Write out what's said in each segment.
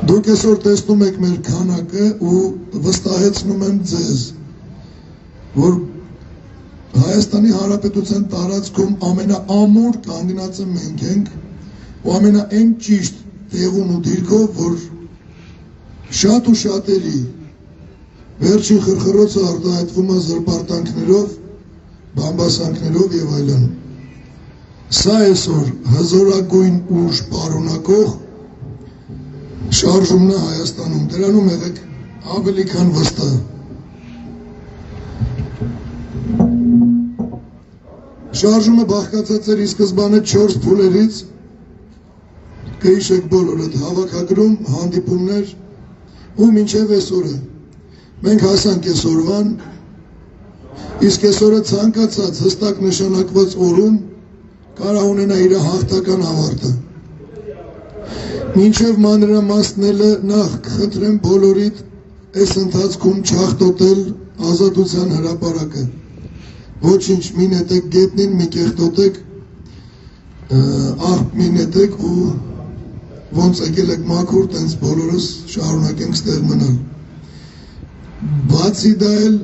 Դուք այսօր տեսնում եք մեր քանակը ու վստահեցնում եմ ձեզ, որ Հայաստանի Հանրապետության տարածքում ամենաամուր կանգնածը մենք ենք ու ամենաայն ճիշտ տեղում ու դիրքով, որ շատ ու շատերի վերջին խրխրոցը արտահայտվում է զրպարտանքներով, բամբասանքներով եւ այլն։ Սա այսօր հզորագույն ուժ պարունակող շարժումն է Հայաստանում, դրանում եղեք ավելի քան վստահ։ Շարժումը բաղկացած էր ի սկզբանե 4 փուլերից, կհիշեք բոլորդ, հավաքագրում, հանդիպումներ ու մինչև այսօրը։ Մենք հասանք այսօրվան, իսկ այսօրը ցանկացած հստակ նշանակված օրում կարող ունենա իր հաղթական ավարտը։ Մինչև մանրամասնելը նախ կխնդրեմ բոլորիդ այս ընթացքում չախտոտել ազատության հրապարակը։ Ոչինչ, մի նետեք գետնին, մի կեղտոտեք, աղբ մի նետեք ու ոնց եկել եք մաքուր, տենց բոլորս շարունակենք ստեղ մնալ։ Բացի դա էլ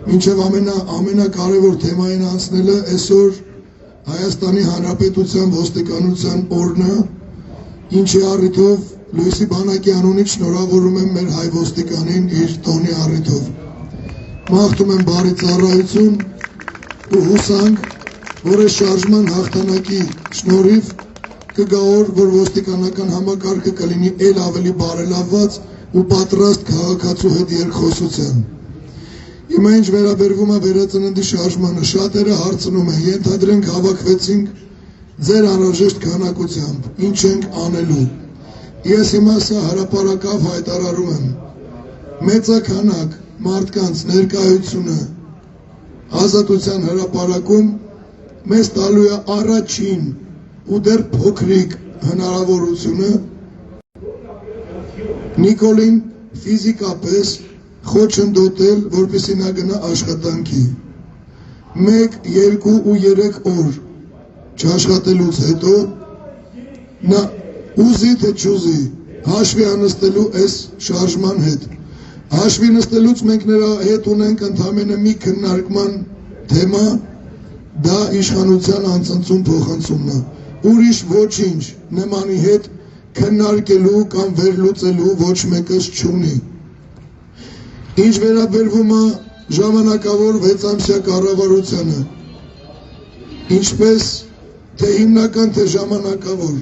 մինչև ամենակարևոր թեմային անցնելը այսօր Հայաստանի Հանրապետության ոստիկանության օրն է, ինչի առիթով Լույսի բանակի անունից շնորհավորում եմ մեր հայ ոստիկանին իր տոնի առիթով։ Մաղթում եմ բարի ծառայություն ու հուսանք, որ այս շարժման հաղթանակի շնորհիվ կգա օր, որ ոստիկանական համակարգը կլինի ել ավելի բարելավված ու պատրաստ քաղաքացու հետ երկխոսության։ Հիմա ինչ վերաբերվում է վերածննդի շարժմանը, շատերը հարցնում են, ենթադրենք հավաքվեցինք ձեր անհրաժեշտ քանակությամբ, ինչ ենք անելու։ Ես հիմա սա հրապարակավ հայտարարում եմ, մեծաքանակ մարդկանց ներկայությունը ազատության հրապարակում մեզ տալու է առաջին ու դեռ փոքրիկ հնարավորությունը Նիկոլին ֆիզիկապես խոչընդոտել, որպեսզի նա գնա աշխատանքի։ 1, 2 ու 3 օր չաշխատելուց հետո նա ուզի թե չուզի հաշվի անստելու այս շարժման հետ։ Հաշվի նստելուց մենք նրա հետ ունենք ընդամենը մի քննարկման թեմա, դա իշխանության անցնցում փոխանցումն է։ Ուրիշ ոչինչ նմանի հետ քննարկելու կամ վերլուծելու ոչ մեկս չունի։ Ինչ վերաբերվում է ժամանակավոր 6 ամսյա կառավարությանը, ինչպես թե հիմնական, թե ժամանակավոր,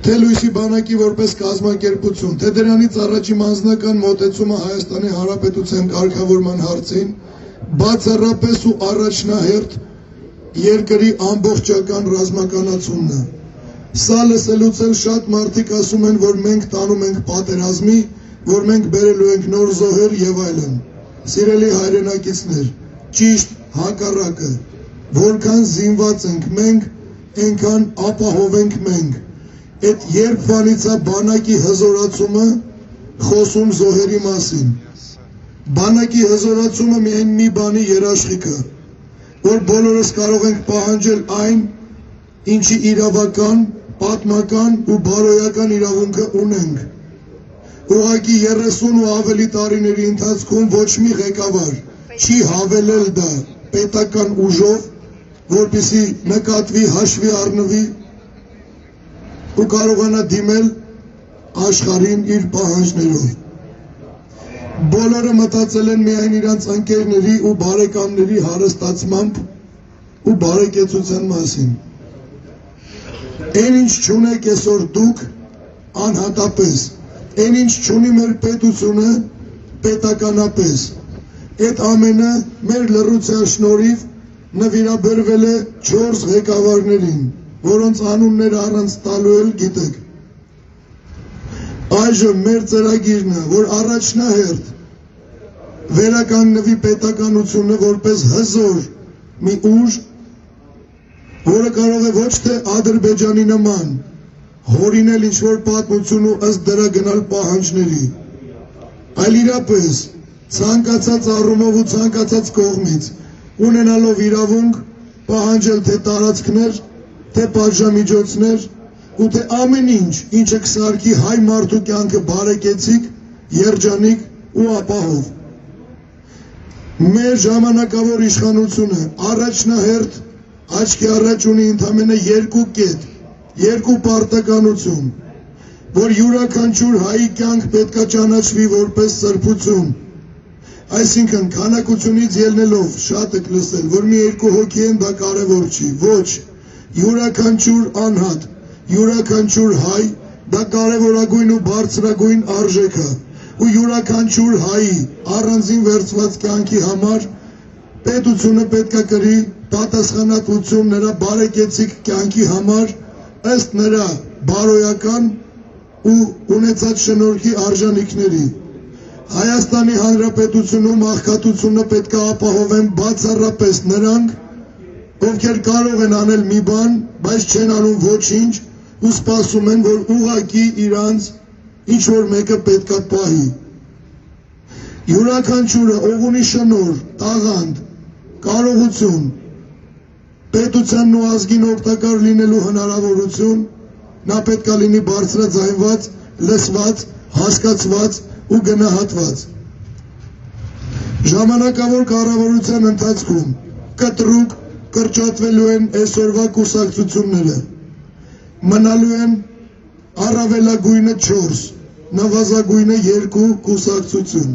թե Լույսի բանակի որպես կազմակերպություն, թե դրանից առաջին անձնական մոտեցումը Հայաստանի Հանրապետության կարգավորման հարցին, բացառապես ու առաջնահերթ երկրի ամբողջական ռազմականացումն է։ Սա լսելուց էլ շատ մարդիկ ասում են, որ մենք տանում ենք պատերազմի, որ մենք բերելու ենք նոր զոհեր եւ այլն։ Սիրելի հայրենակիցներ, ճիշտ հակառակը, որքան զինված ենք մենք, այնքան ապահով ենք մենք։ Այդ երբվանից է բանակի հզորացումը խոսում զոհերի մասին։ Բանակի հզորացումը միայն մի բանի երաշխիք է, որ բոլորս կարող ենք պահանջել այն, ինչի իրավական, պատմական ու բարոյական իրավունքը ունենք։ Ուղղակի 30 ու ավելի տարիների ընթացքում ոչ մի ղեկավար չի հավելել դա պետական ուժով, որպեսզի նկատվի, հաշվի առնվի ու կարողանա դիմել աշխարհին իր պահանջներով։ Բոլորը մտածել են միայն իրանց ընկերների ու բարեկամների հարստացմամբ ու բարեկեցության մասին։ Այն ինչ չունեք այսօր դուք անհատապես, այն ինչ չունի մեր պետությունը պետականապես, այդ ամենը մեր լռության շնորհիվ նվիրաբերվել է 4 ղեկավարներին, որոնց անունները առանց տալու էլ գիտեք։ Այժմ մեր ծրագիրն է, որ առաջնահերթ վերականգնվի պետականությունը որպես հզոր մի ուժ, որը կարող է ոչ թե Ադրբեջանի նման հորինել ինչ-որ պատմություն ու ըստ դրա գնալ պահանջների, այլ իրապես ցանկացած առումով ու ցանկացած կողմից ունենալով իրավունք պահանջել թե տարածքներ, թե պատժամիջոցներ, ու թե ամեն ինչ, ինչը կսարքի հայ մարդու կյանքը բարեկեցիկ, երջանիկ ու ապահով։ Մեր ժամանակավոր իշխանությունը առաջնահերթ աչքի առաջ ունի ընդամենը երկու կետ, երկու պարտականություն, որ յուրաքանչյուր հայի կյանք պետքա ճանաչվի որպես սրբություն։ Այսինքն քանակությունից ելնելով շատ եք լսել, որ մի երկու հոգի են, դա կարևոր չի, ոչ, յուրաքանչյուր անհատ, յուրաքանչյուր հայ, դա կարևորագույն ու բարձրագույն արժեք է, ու յուրաքանչյուր հայի առանձին վերցված կյանքի համար պետությունը պետքա կրի պատասխանատվություն նրա բարեկեցիկ կյանքի համար ըստ նրա բարոյական ու ունեցած շնորհքի արժանինքների։ Հայաստանի Հանրապետությունում աղքատությունը պետք է ապահովեն բացառապես նրանք, ովքեր կարող են անել մի բան, բայց չեն անում ոչինչ ու սպասում են, որ ուղղակի իրանց ինչ-որ մեկը պետք է պահի։ Յուրաքանչյուրը ով ունի շնորհ, տաղանդ, կարողություն, պետությանն ու ազգին օգտակար լինելու հնարավորություն, նա պետք է լինի բարձրաձայնված, լսված, հասկացված ու գնահատված։ Ժամանակավոր կառավարության ընթացքում կտրուկ կրճատվելու են այսօրվա կուսակցությունները, մնալու են առավելագույնը 4, նվազագույնը 2 կուսակցություն,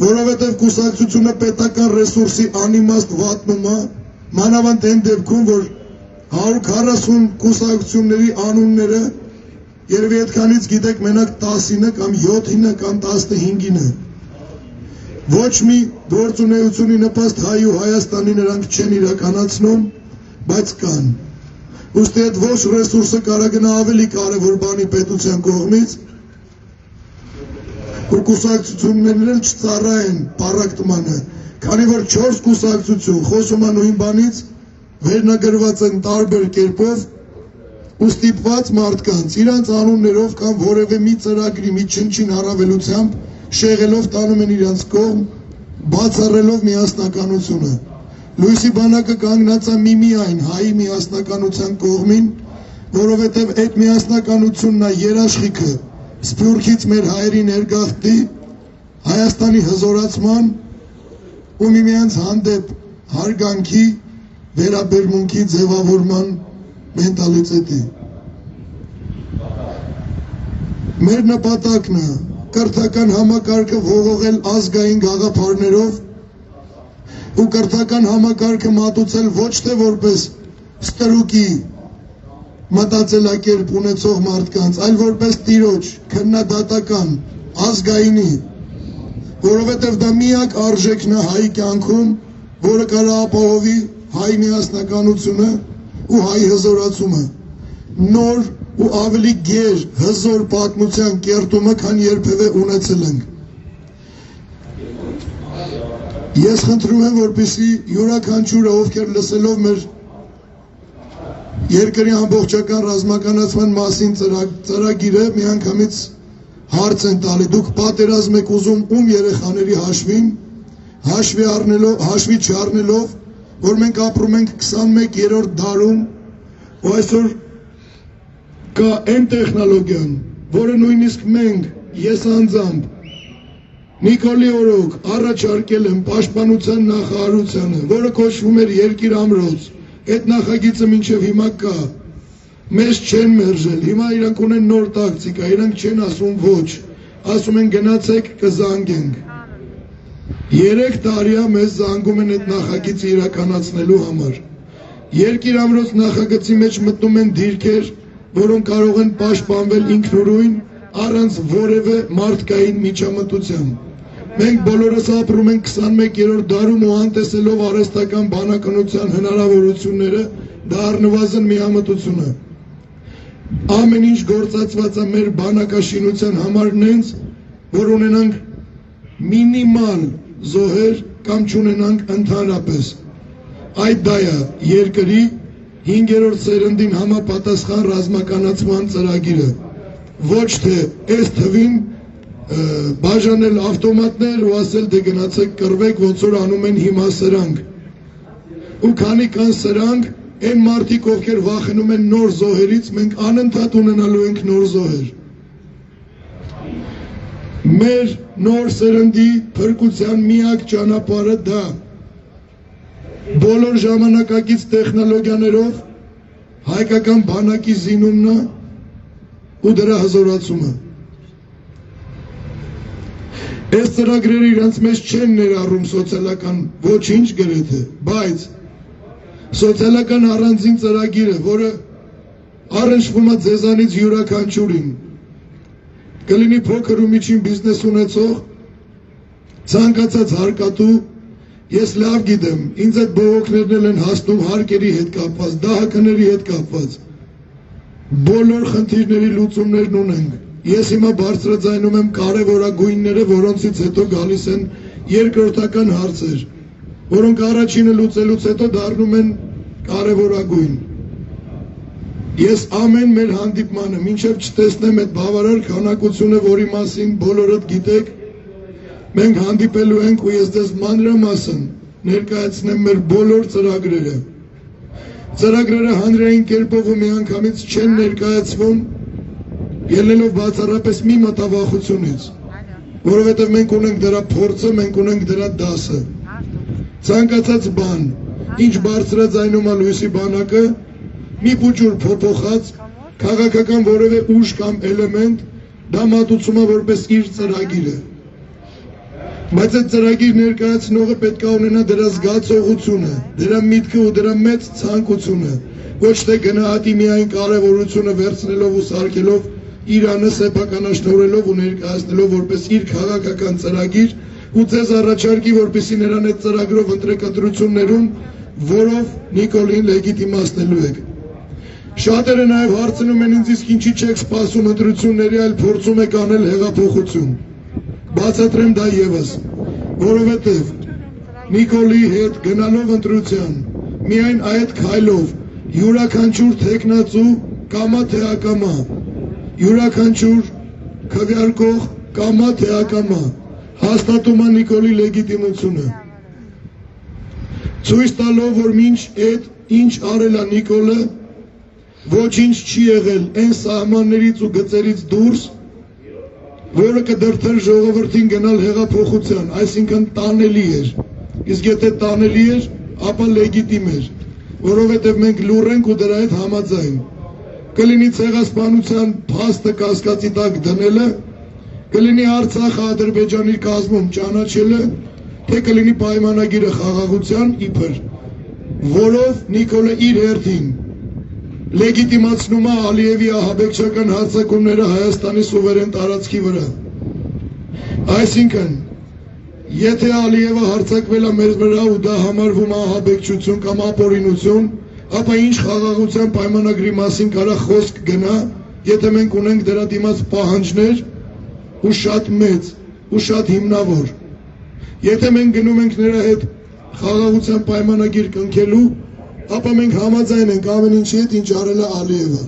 որովհետև կուսակցությունը պետական ռեսուրսի անիմաստ վատնում է, մանավանդ այն դեպքում, որ 140 կուսակցությունների անունները երևի այդքանից գիտեք մենակ 10-ը կամ 7-ը կամ 15-ը։ Ոչ մի գործունեությունի նպաստ հայ ու Հայաստանի նրանք չեն իրականացնում, բայց կան։ Ուստի այդ ոչ ռեսուրսը կարագնա ավելի կարևոր բանի պետության կողմից, ու կուսակցություններն էլ չծառայեն պառակտմանը, քանի որ 4 կուսակցություն խոսում են նույն բանից, վերնագրված են տարբեր կերպով ու ստիպված մարդկանց իրանց անուններով կամ որևէ մի ծրագրի մի չնչին առավելությամբ շեղելով տանում են իրանց կողմ, բացառելով միասնականությունը։ Լույսի բանակը կանգնած է միմիայն հայի միասնականության կողմին, որովհետև այդ միասնականությունն է երաշխիքը Սփյուռքից մեր հայերի ներգաղթի, Հայաստանի հզորացման ու միմյանց հանդեպ հարգանքի, վերաբերմունքի ձևավորման մենտալիտետի։ Մեր նպատակն է կրթական համակարգը ողողել ազգային գաղափարներով ու կրթական համակարգը մատուցել ոչ թե որպես ստրուկի մտածելակերպ ունեցող մարդկանց, այլ որպես տիրոջ, քննադատական, ազգայինի, որովհետև դա միակ արժեքն է հայի կյանքում, որը կարող ապահովի հայ միասնականությունը ու հայ հզորացումը, նոր ու ավելի գեր հզոր պատմության կերտումը, քան երբևէ ունեցել ենք։ Ես խնդրում եմ, որպեսզի յուրաքանչյուրը, ովքեր լսելով մեր երկրի ամբողջական ռազմականացման մասին ծրագիրը միանգամից հարց են տալի, դուք պատերազմ եք ուզում ում երեխաների հաշվին, հաշվի չառնելով, որ մենք ապրում ենք 21-րդ դարում, ու այսօր կա այն տեխնոլոգիան, որը նույնիսկ մենք, ես անձամբ, Նիկոլի օրոք առաջարկել եմ պաշտպանության նախարարությանը, որը կոչվում էր Երկիր ամրոց, այդ նախագիծը մինչև հիմա կա, մեզ չեն մերժել, հիմա իրանք ունեն նոր տակտիկա, իրանք չեն ասում ոչ, ասում են գնացեք կզանգենք։ 3 տարիա մեզ զանգում են այդ նախագիծը իրականացնելու համար։ Երկիր ամրոց նախագծի մեջ մտնում են դիրքեր, որոնք կարող են պաշտպանվել ինքնուրույն առանց որևէ մարդկային միջամտության։ Մենք բոլորս ապրում ենք 21-րդ դարում ու անտեսելով արհեստական բանականության հնարավորությունները, դա առնվազն միամտություն է։ Ամեն ինչ գործածված է մեր բանակաշինության համար նենց, որ ունենանք մինիմալ զոհեր կամ չունենանք ընդհանրապես։ Այդ դա է երկրի 5-րդ սերնդին համապատասխան ռազմականացման ծրագիրը, ոչ թե այս թվին բաժանել ավտոմատներ ու ասել դե գնացեք կռվեք, ոնց որ անում են հիմա սրանք։ Ու քանի կան սրանք, Այն մարդիկ, ովքեր վախենում են նոր զոհերից, մենք անընդհատ ունենալու ենք նոր զոհեր։ Մեր նոր սերնդի փրկության միակ ճանապարհը դա բոլոր ժամանակակից տեխնոլոգիաներով հայկական բանակի զինումն ու դրա հզորացումը։ Այս ծրագրերը իրենց մեջ չեն ներառում սոցիալական ոչինչ գրեթե, բայց սոցիալական առանձին ծրագիրը, որը առնչվում է ձեզանից յուրաքանչյուրին, կլինի փոքր ու միջին բիզնես ունեցող, ցանկացած հարկատու, ես լավ գիտեմ, ինձ այդ բողոքներն են հասնում հարկերի հետ կապված, դահակների հետ կապված, բոլոր խնդիրների լուծումներն ունենք, ես հիմա բարձրաձայնում եմ կարևորագույնները, որոնցից հետո գալիս են երկրորդական հարցեր, որոնք առաջինը լուծելուց հետո դառնում են կարևորագույն։ Ես ամեն մեր հանդիպմանը, մինչև չտեսնեմ այդ բավարար քանակությունը, որի մասին բոլորդ գիտեք, մենք հանդիպելու ենք ու ես դες մանրամասն ներկայացնեմ մեր բոլոր ծրագրերը։ Ծրագրերը հանրային կերպով ու միանգամից չեն ներկայացվում, ելնելով բացառապես մի մտավախությունից, որովհետև մենք ունենք դրա փորձը, մենք ունենք դրա դասը։ Ցանկացած բան, ինչ բարձրաձայնում է լույսի բանակը, մի փոքր փոփոխած քաղաքական որևէ ուժ կամ էլեմենտ դա մատուցում է որպես իր ծրագիրը։ Բայց այդ ծրագիր ներկայացնողը պետք է ունենա դրա զգացողությունը, դրա միտքը ու դրա մեծ ցանկությունը, ոչ թե գնահատի միայն կարևորությունը վերցնելով ու սարքելով Իրանը սեփականաշնորհելով ու ներկայացնելով որպես իր քաղաքական ծրագիր ու ձեզ առաջարկի, որպեսզի նրան այդ ծրագրով ընտրեք ընտրություններում, որով Նիկոլին լեգիտիմացնելու եք։ Շատերը նաև հարցնում են ինձ, իսկ ինչի չեք սպասում ընտրությունների, այլ փորձում եք անել հեղափոխություն։ Բացատրեմ դա եւս, որովհետև Նիկոլի հետ գնալով ընտրության, միայն այդ քայլով յուրաքանչյուր թեկնածու կամա թե ակամա, յուրաքանչյուր քվեարկող կամա թե ակամա հաստատում է Նիկոլի լեգիտիմությունը, ցույց տալով, որ մինչ այդ ինչ արել է Նիկոլը, ոչինչ չի եղել այն սահմաններից ու գծերից դուրս, որը կդրդեր ժողովրդին գնալ հեղափոխության, այսինքն տանելի էր, իսկ եթե տանելի էր, ապա լեգիտիմ էր, որովհետև մենք լուռ ենք ու դրա հետ համաձայն, կլինի ցեղասպանության փաստը կասկածի տակ դնելը, կլինի Արցախը Ադրբեջանի կազմում ճանաչելը, թե կլինի պայմանագիրը խաղաղության իբր, որով Նիկոլը իր հերթին լեգիտիմացնում է Ալիևի ահաբեկչական հարձակումները Հայաստանի սուվերեն տարածքի վրա։ Այսինքն, եթե Ալիևը հարձակվել է մեր վրա ու դա համարվում է ահաբեկչություն կամ ապօրինություն, ապա ինչ խաղաղության պայմանագրի մասին կարա խոսք գնա, եթե մենք ունենք դրա դիմաց պահանջներ ու շատ մեծ ու շատ հիմնավոր։ Եթե մենք գնում ենք նրա հետ խաղաղության պայմանագիր կնքելու, ապա մենք համաձայն ենք ամեն ինչի հետ, ինչ արել է Ալիևը։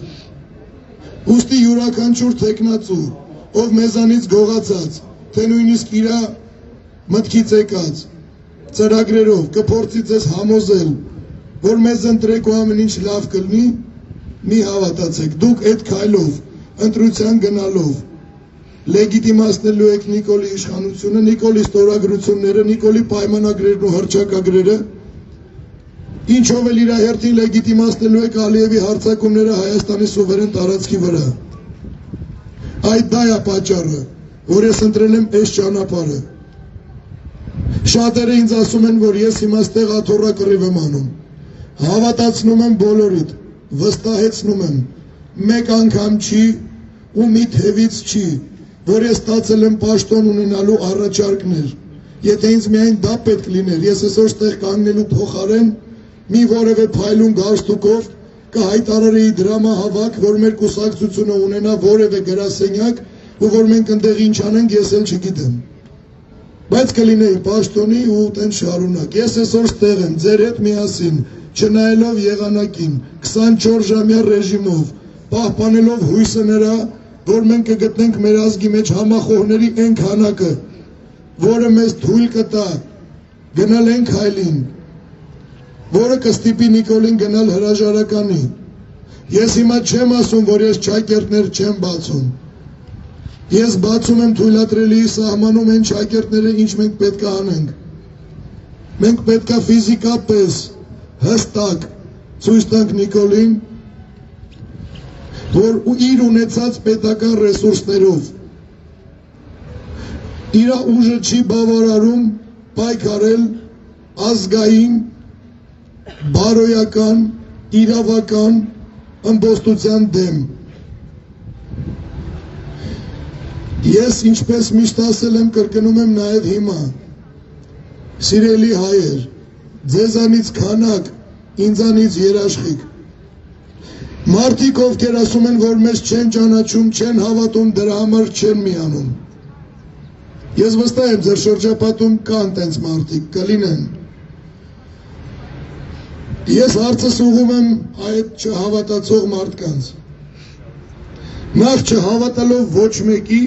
Ուստի յուրաքանչյուր թեկնածու, ով մեզանից գողացած, թե նույնիսկ իր մտքից եկած ծրագրերով կփորձի ձեզ համոզել, որ մեզ ընտրեք ու ամեն ինչ լավ կլինի, մի հավատացեք, դուք այդ քայլով, ընտրության գնալով, լեգիտիմացնելու եք Նիկոլի իշխանությունը, Նիկոլի ստորագրությունները, Նիկոլի պայմանագրերն ու հռչակագրերը, ինչով էլ իր հերթին լեգիտիմացնելու եք Ալիևի հարձակումները Հայաստանի սուվերեն տարածքի վրա։ Այդ դա է պատճառը, որ ես ընտրել եմ այս ճանապարհը։ Շատերը ինձ ասում են, որ ես հիմա ստեղ աթոռա կռիվ եմ անում։ Հավատացնում եմ բոլորիդ, վստահեցնում եմ, մեկ անգամ չի ու մի թևից չի, որ ես ստացել եմ պաշտոն ունենալու առաջարկներ։ Եթե ինձ միայն դա պետք լիներ, ես այսօր ստեղ կանգնելու փոխարեն մի որևէ փայլուն գարստուկով կհայտարարեի դրամահավաք, որ մեր կուսակցությունը ունենա որևէ գրասենյակ ու որ մենք ընդեղ ինչ անենք, ես էլ չգիտեմ։ Բայց կլինեի պաշտոնի ու տենց շարունակ։ Ես այսօր ստեղ եմ ձեր հետ միասին, չնայելով եղանակին, 24-ժամյա ռեժիմով, պահպանելով հույսը նրա, որ մենք կգտնենք մեր ազգի մեջ համախոհների այն քանակը, որը մեզ թույլ կտա գնալ այն քայլին, որը կստիպի Նիկոլին գնալ հրաժարականի։ Ես հիմա չեմ ասում, որ ես ճակերտներ չեմ բացում։ Ես բացում եմ թույլատրելի սահմանում են ճակերտները, ինչ մենք պետք է անենք։ Մենք պետք է ֆիզիկապես հստակ ցույց տանք Նիկոլին, որ իր ունեցած պետական ռեսուրսներով իր ուժը չի բավարարում պայքարել ազգային, բարոյական, իրավական ըմբոստության դեմ։ Ես ինչպես միշտ ասել եմ, կրկնում եմ նաև հիմա, սիրելի հայեր, ձեզանից քանակ, ինձանից երաշխիք, մարդիկ ովքեր ասում են, որ մեզ չեն ճանաչում, չեն հավատում, դրա համար չեն միանում։ Ես վստահ եմ, ձեր շրջապատում կան տենց մարդիկ, կլինեն։ Ես հարցս ուղղում եմ այդ չհավատացող մարդկանց։ Նախ չհավատալով ոչ մեկի,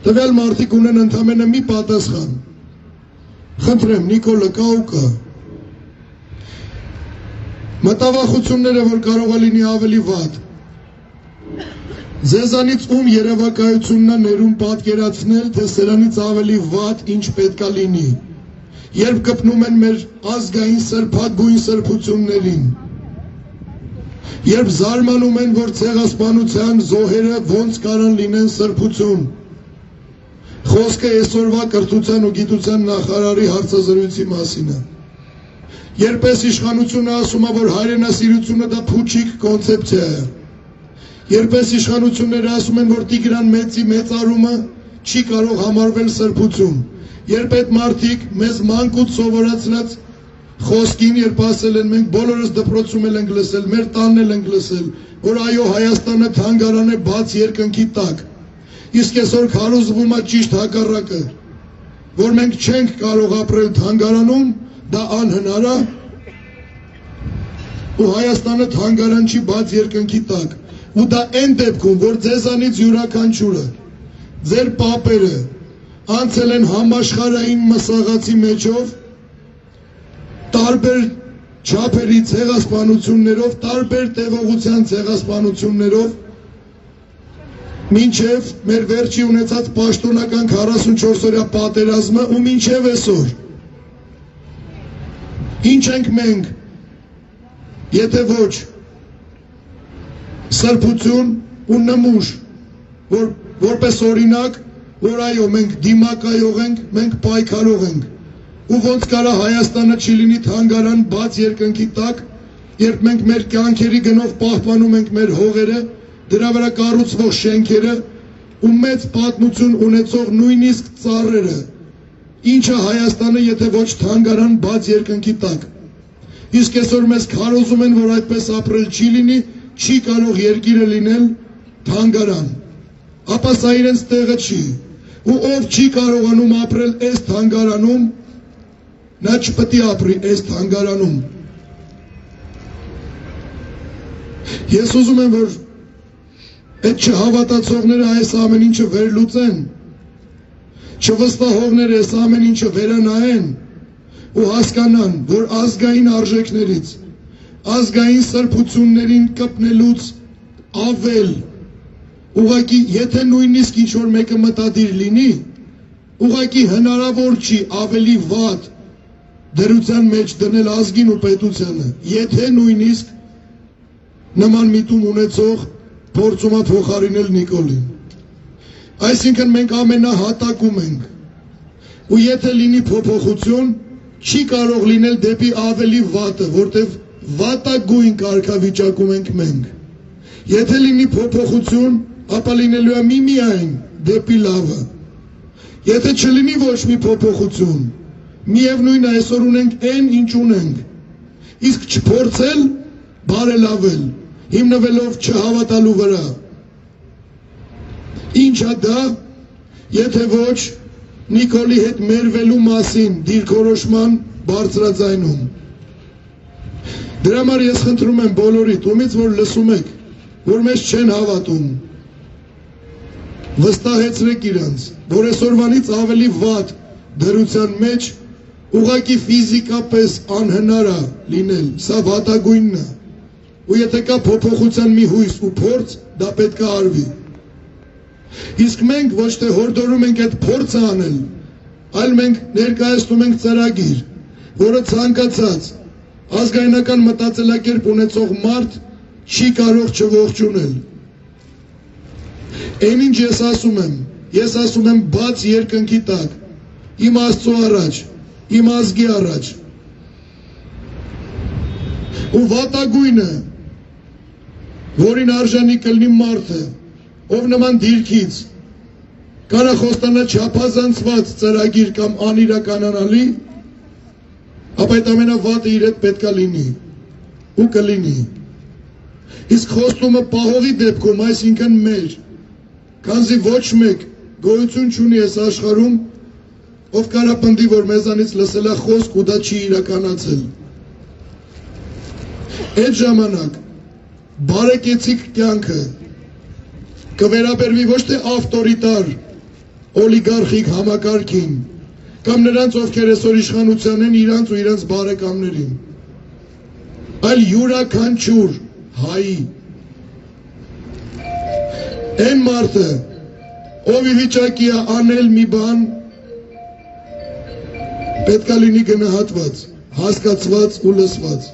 տվյալ մարդիկ ունեն ընդամենը մի պատասխան։ Խնդրեմ, Նիկոլը կա ու կա։ Մտավախությունները, որ կարող է լինի ավելի վատ։ Ձեզանից ում երևակայությունն է ներում պատկերացնել, թե սրանից ավելի վատ ինչ պետք է լինի, երբ կպնում են մեր ազգային սրբագույն սրբություններին, երբ զարմանում են, որ ցեղասպանության զոհերը ոնց կարան լինեն սրբություն։ Խոսքը այսօրվա կրթության ու գիտության նախարարի հարցազրույցի մասին է։ Երբ այս իշխանությունը ասում է, որ հայրենասիրությունը դա փուչիկ կոնցեպցիա է։ Երբ այս իշխանությունները ասում են, որ Տիգրան Մեծի մեծարումը չի կարող համարվել սրբություն, երբ այդ մարդիկ մեզ մանկուց սովորացրած խոսքին, երբ ասել են, մենք բոլորս դպրոցում էլ ենք լսել, մեր տանն էլ ենք լսել, որ այո, Հայաստանը թանգարան է բաց երկնքի տակ, իսկ այսօր քարոզվում է ճիշտ հակառակը, որ մենք չենք կարող ապրել թանգարանում, դա անհնար է, ու Հայաստանը թանգարան չի բաց երկնքի տակ։ Ու դա այն դեպքում, որ ձեզանից յուրաքանչյուրը, ձեր պապերը անցել են համաշխարհային մսաղացի մեջով, տարբեր չափերի ցեղասպանություններով, տարբեր տևողության ցեղասպանություններով, մինչև մեր վերջի ունեցած պաշտոնական 44-օրյա պատերազմը ու մինչև այսօր։ Ինչ ենք մենք, եթե ոչ սրբություն ու նմուշ, որպես օրինակ, որ այո, մենք դիմակայող ենք, մենք պայքարող ենք, ու ոնց կարա Հայաստանը չի լինի թանգարան բաց երկնքի տակ, երբ մենք մեր կյանքերի գնով պահպանում ենք մեր հողերը, դրա վրա կառուցվող շենքերը ու մեծ պատմություն ունեցող նույնիսկ ծառերը, ինչը Հայաստանը, եթե ոչ թանգարան բաց երկնքի տակ։ Իսկ այսօր մեզ քարոզում են, որ այդպես ապրել չի լինի, չի կարող երկիրը լինել թանգարան, ապա սա իրենց տեղը չի, ու ով չի կարողանում ապրել այս թանգարանում, նա չպետք է ապրի այս թանգարանում։ Ես ուզում եմ, որ այդ չհավատացողները այս ամեն ինչը վերլուծեն, չվստահողները այս ամեն ինչը վերանայեն ու հասկանան, որ ազգային արժեքներից, ազգային սրբություններին կպնելուց ավել, ուղղակի եթե նույնիսկ ինչ-որ մեկը մտադիր լինի, ուղղակի հնարավոր չի ավելի վատ դրության մեջ դնել ազգին ու պետությանը, եթե նույնիսկ նման միտում ունեցող փորձում է փոխարինել Նիկոլին։ Այսինքն մենք ամենահատակում ենք, ու եթե լինի փոփոխություն, չի կարող լինել դեպի ավելի վատը, որտեղ վատագույն կարգավիճակում ենք մենք։ Եթե լինի փոփոխություն, ապա լինելու է միայն դեպի լավը։ Եթե չլինի ոչ մի փոփոխություն, միևնույն է այսօր ունենք այն, ինչ ունենք։ Իսկ չփորձել բարելավել, հիմնվելով չհավատալու վրա։ Ինչ է դա, եթե ոչ Նիկոլի հետ մերվելու մասին դիրքորոշման բարձրաձայնում։ Դրա համար ես խնդրում եմ բոլորիդ, ումից որ լսում եք, որ մեզ չեն հավատում, վստահեցրեք իրանց, որ այսօրվանից ավելի վատ դրության մեջ ուղղակի ֆիզիկապես անհնար է լինել, սա վատագույնն է։ Ու եթե կա փոփոխության մի հույս ու փորձ, դա պետք է արվի։ Իսկ մենք ոչ թե հորդորում ենք այդ փորձը անել, այլ մենք ներկայացնում ենք ծրագիր, որը ցանկացած ազգայնական մտածելակերպ ունեցող մարդ չի կարող չողջունել։ Այն ինչ ես ասում եմ բաց երկնքի տակ, իմ Աստծո առաջ, իմ ազգի առաջ։ Ու վատագույնը, որին արժանի կլինի մարդը, ով նման դիրքից կարա խոստանա չափազանցված ծրագիր կամ անիրականանալի, ապա այդ ամենավատը իր հետ պետքա լինի ու կլինի։ Իսկ խոստումը պահողի դեպքում, այսինքն մեր, քանզի ոչ մեկ գոյություն չունի այս աշխարհում, ով կարա պնդի, որ մեզանից լսել է խոսք ու դա չի իրականացել։ Այդ ժամանակ բարեկեցիկ կյանքը կվերաբերվի ոչ թե ավտորիտար օլիգարխիկ համակարգին, կամ նրանց, ովքեր այսօր իշխանության են, իրանց ու իրանց բարեկամներին, այլ յուրաքանչյուր հայի, այն մարդը, ով ի վիճակի է անել մի բան, պետք է լինի գնահատված, հասկացված ու լսված։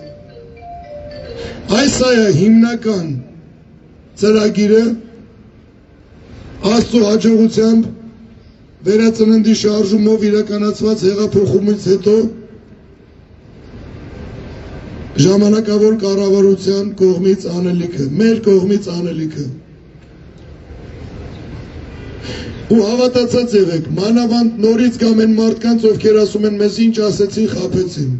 Այս է հիմնական ծրագիրը Աստծո հաջողությամբ վերածննդի շարժումով իրականացված հեղափոխումից հետո ժամանակավոր կառավարության կողմից անելիքը, մեր կողմից անելիքը։ Ու հավատացած եղեք, մանավանդ նորից կամ են մարդկանց, ովքեր ասում են մեզ ինչ ասեցին, խաբեցին։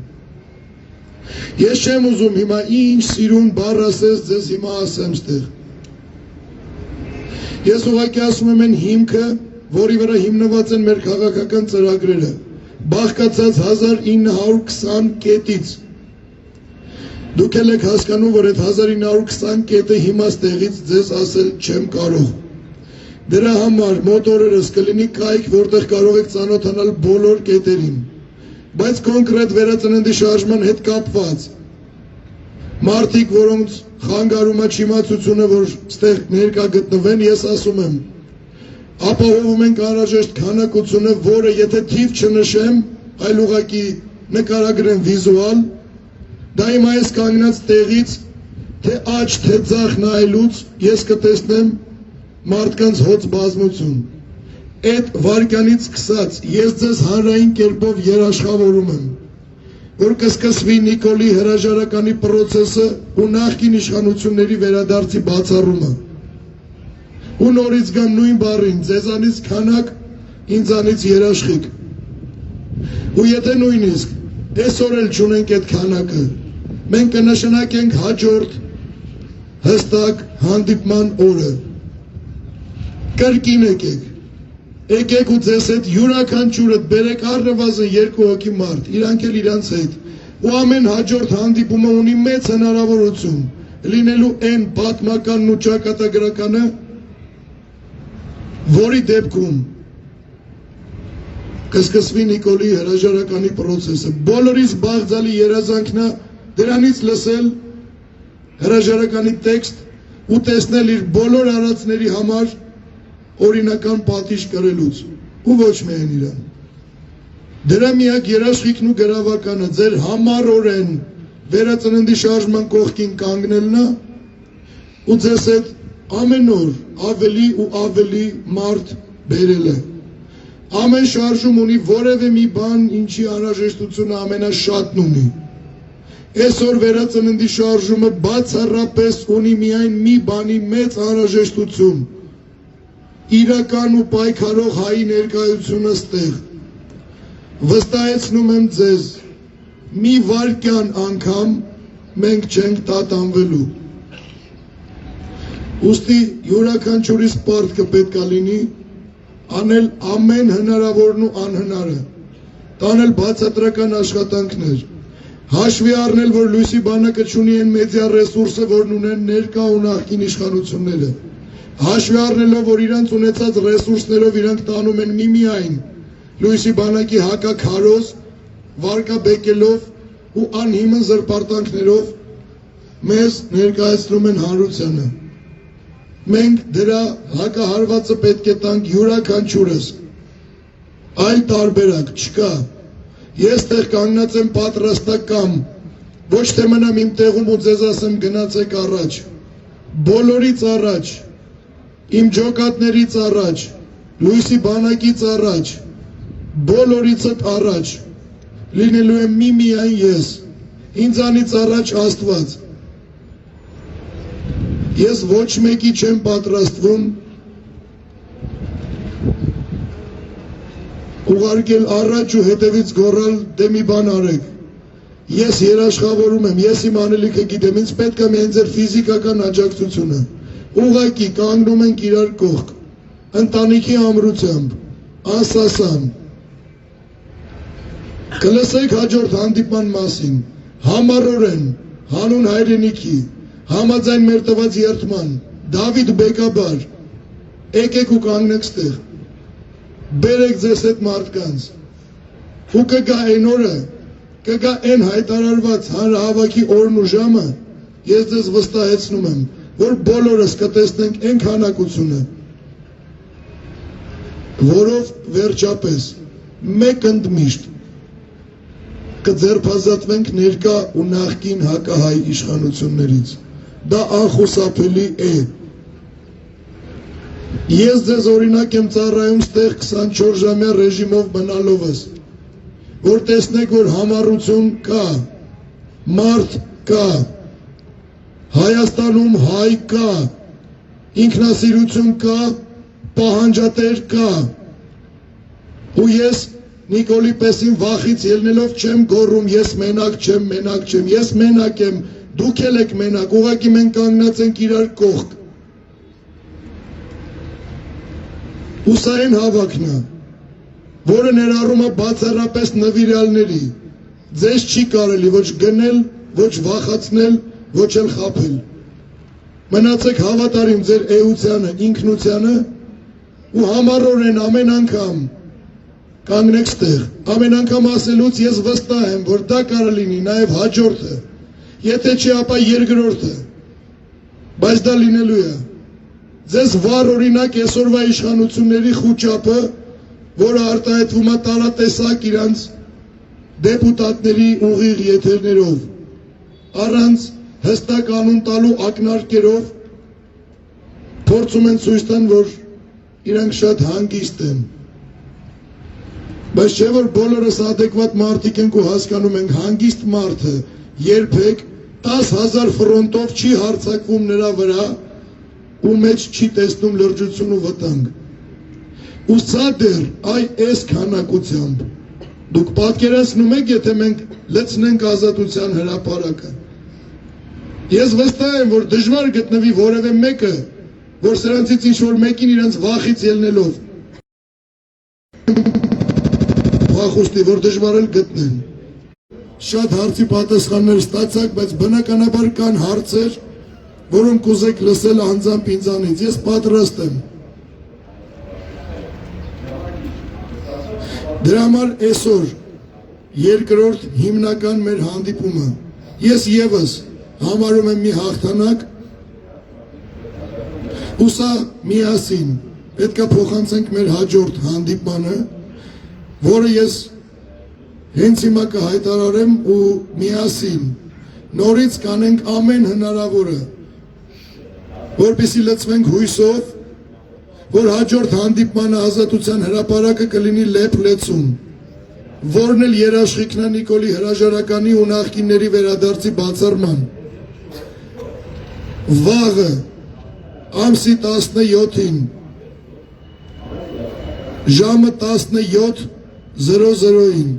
Ես չեմ ուզում հիմա ինչ սիրուն բառ ասես, ձեզ հիմա ասեմ ստեղ։ Ես ուղղակի ասում եմ այն հիմքը, որի վրա հիմնված են մեր քաղաքական ծրագրերը, բաղկացած 1920 կետից։ Դուք էլ եք հասկանում, որ այդ 1920 կետը հիմա ստեղից ձեզ ասել չեմ կարող։ Դրա համար մոտ օրերս կլինի կայք, որտեղ կարող եք ծանոթանալ բոլոր կետերին, բայց կոնկրետ վերածննդի շարժման հետ կապված մարդիկ, որոնց խանգարում է չիմացությունը, որ ստեղ ներկա գտնվեն, ես ասում եմ, ապահովում ենք անհրաժեշտ քանակությունը, որը եթե թիվ չնշեմ, այլ ուղղակի նկարագրեմ վիզուալ, դա իմ այս կանգնած տեղից, թե աջ, թե ձախ նայելուց, ես կտեսնեմ մարդկանց հոծ բազմություն։ Այդ վարքյանից սկսած ես ձեզ հանրային կերպով երաշխավորում եմ, որ կսկսվի Նիկոլի հրաժարականի պրոցեսը ու նախկին իշխանությունների վերադարձի բացառումը։ Ու նորից գամ նույն բառին, ձեզանից քանակ, ինձանից երաշխիք։ Ու եթե նույնիսկ այսօր էլ չունենք այդ քանակը, մենք կնշանակենք հաջորդ հստակ հանդիպման օրը։ Կրկին եկեք ու ձեզ հետ յուրաքանչյուրդ բերեք առնվազն 2 հոգի մարդ, իրանք էլ իրանց հետ, ու ամեն հաջորդ հանդիպումը ունի մեծ հնարավորություն լինելու այն պատմականն ու ճակատագրականը, որի դեպքում կսկսվի Նիկոլի հրաժարականի պրոցեսը։ Բոլորիս բաղձալի երազանքն է դրանից լսել հրաժարականի տեքստ ու տեսնել իր բոլոր արածների համար օրինական պատիժ կրելուց ու ոչ միայն իրան։ Դրա միակ երաշխիքն ու գրավականը ձեր համառորեն վերածննդի շարժման կողքին կանգնելն է ու ձեզ հետ ամեն օր ավելի ու ավելի մարդ բերելը։ Ամեն շարժում ունի որևէ մի բան, ինչի անհրաժեշտությունը ամենաշատն ունի։ Այսօր վերածննդի շարժումը բացառապես ունի միայն մի բանի մեծ անհրաժեշտություն՝ իրական ու պայքարող հայի ներկայությունը ստեղ։ Վստահեցնում եմ ձեզ, մի վայրկյան անգամ մենք չենք տատանվելու։ Ուստի յուրաքանչյուրիս պարտքը պետք է լինի անել ամեն հնարավորն ու անհնարը, տանել բացատրական աշխատանքներ, հաշվի առնել, որ լույսի բանակը չունի այն մեդիա ռեսուրսը, որն ունեն ներկա ու նախկին իշխանությունները, հաշվի առնելով, որ իրանց ունեցած ռեսուրսներով իրանք տանում են միմիայն լույսի բանակի հակաքարոզ վարկաբեկելով ու անհիմն զրպարտանքներով մեզ ներկայացնում են հանրությանը։ Մենք դրա հակահարվածը պետք է տանք յուրաքանչյուրս։ Այլ տարբերակ չկա։ Ես տեղ կանգնած եմ պատրաստակամ, ոչ թե մնամ իմ տեղում ու ձեզ ասեմ գնացեք առաջ։ Բոլորից առաջ, իմ ջոկատներից առաջ, Լույսի բանակից առաջ, բոլորիցդ առաջ, լինելու եմ միայն ես, ինձանից առաջ Աստված։ Ես ոչ մեկի չեմ պատրաստվում ուղարկել առաջ ու հետևից գոռալ դե մի բան արեք։ Ես երաշխավորում եմ, ես իմ անելիքը գիտեմ, ինձ պետք է միայն ձեր ֆիզիկական աջակցությունը։ Ուղղակի կանգնում ենք իրար կողք, ընտանիքի ամրությամբ, անսասան։ Կլսեք հաջորդ հանդիպման մասին, համառորեն, հանուն հայրենիքի, համաձայն մեր տված երդման, Դավիթ Բեկաբար, եկեք ու կանգնեք ստեղ, բերեք ձեզ հետ մարդկանց, ու կգա այն օրը, կգա այն հայտարարված հանրահավաքի օրն ու ժամը, ես ձեզ վստահեցնում եմ, որ բոլորս կտեսնենք այն քանակությունը, որով վերջապես մեկ ընդմիշտ կձերբազատվենք ներկա ու նախկին հակահայ իշխանություններից։ Դա անխուսափելի է։ Ես ձեզ օրինակ եմ ծառայում ստեղ 24 ժամյա ռեժիմով մնալովս, որ տեսնեք, որ համառություն կա, մարդ կա, Հայաստանում հայ կա, ինքնասիրություն կա, պահանջատեր կա, ու ես Նիկոլի պեսին վախից ելնելով չեմ գոռում, ես մենակ չեմ, ես մենակ եմ, դուք էլ եք մենակ, ուղղակի մենք կանգնած ենք իրար կողք։ Ու սա այն հավաքն է, որը ներառում է բացառապես նվիրյալների, ձեզ չի կարելի ոչ գնել, ոչ վախացնել, ոչ էլ խաբել։ Մնացեք հավատարիմ ձեր էությանը, ինքնությանը ու համառորեն ամեն անգամ կանգնեք ստեղ, ամեն անգամ ասելուց ես վստահ եմ, որ դա կարող լինի նաև հաջորդը, եթե չի ապա երկրորդը, բայց դա լինելու է։ Ձեզ վառ օրինակ այսօրվա իշխանությունների խուճապը, որը արտահայտվում է տարատեսակ իրանց դեպուտատների ուղիղ եթերներով, առանց հստակ անուն տալու ակնարկերով, փորձում են ցույց տան, որ իրանք շատ հանգիստ են։ Բայց չէ որ բոլորս ադեկվատ մարդիկ ենք ու հասկանում ենք հանգիստ մարդը երբեք 10,000 ֆրոնտով չի հարձակվում նրա վրա ու մեջ չի տեսնում լրջություն ու վտանգ։ Ու սա դեռ այս քանակությամբ դուք պատկերացնում եք, եթե մենք լցնենք ազատության հրապարակը։ Ես վստահ եմ, որ դժվար գտնվի որևէ մեկը, որ սրանցից ինչ-որ մեկին իրենց վախից ելնելով վախուստի, որ դժվար էլ գտնեն։ Շատ հարցի պատասխաններ ստացակ, բայց բնականաբար կան հարցեր, որոնք կուզեք լսել անձամբ ինձանից, ես պատրաստ եմ։ Դրա համար այսօր երկրորդ հիմնական մեր հանդիպումը, ես եւս համարում եմ մի հաղթանակ, ու սա միասին պետք է փոխանցենք մեր հաջորդ հանդիպմանը, որը ես հենց հիմա կհայտարարեմ ու միասին նորից կանենք ամեն հնարավորը, որպեսզի լցվենք հույսով, որ հաջորդ հանդիպմանը ազատության հրապարակը կլինի լեփ-լեցուն, որն էլ երաշխիքն է Նիկոլի հրաժարականի ու նախկինների վերադարձի բացառման։ Վաղը ամսի 17-ին ժամը 17:00-ին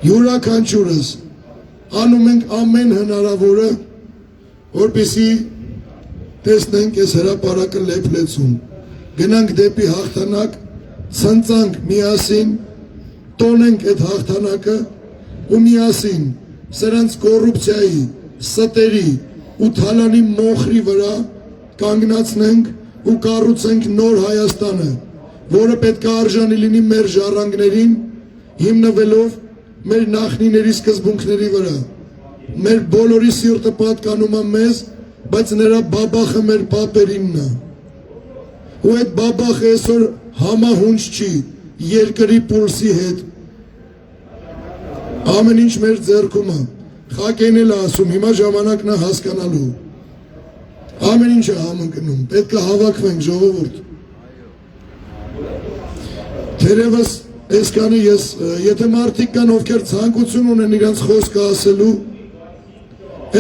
յուրաքանչյուրս անում ենք ամեն հնարավորը, որպեսզի տեսնենք այս հրապարակը լեփ-լեցուն, գնանք դեպի հաղթանակ, ցնծանք միասին, տոնենք այդ հաղթանակը ու միասին սրանց կոռուպցիայի, ստերի ու թալանի մոխրի վրա կանգնացնենք ու կառուցենք նոր Հայաստանը, որը պետք է արժանի լինի մեր ժառանգներին, հիմնվելով մեր նախնիների սկզբունքների վրա։ Մեր բոլորի սիրտը պատկանում է մեզ, բայց նրա բաբախը մեր պապերինն է։ Ու այդ բաբախը այսօր համահունչ չի երկրի պուլսի հետ։ Ամեն ինչ մեր ձեռքում է։ Խակեն էլ ասում, հիմա ժամանակն է հասկանալու։ Ամեն ինչ է համընկնում, պետք է հավաքվենք ժողովուրդ։ Թերևս այսքանը ես, եթե մարդիկ կան, ովքեր ցանկություն ունեն իրենց խոսքը ասելու,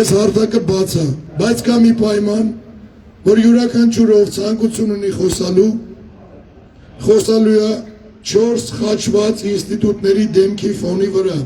այս հարթակը բաց է, բայց կա մի պայման, որ յուրաքանչյուրով ցանկություն ունի խոսալու է 4 խաչված ինստիտուտների դեմքի ֆոնի վրա։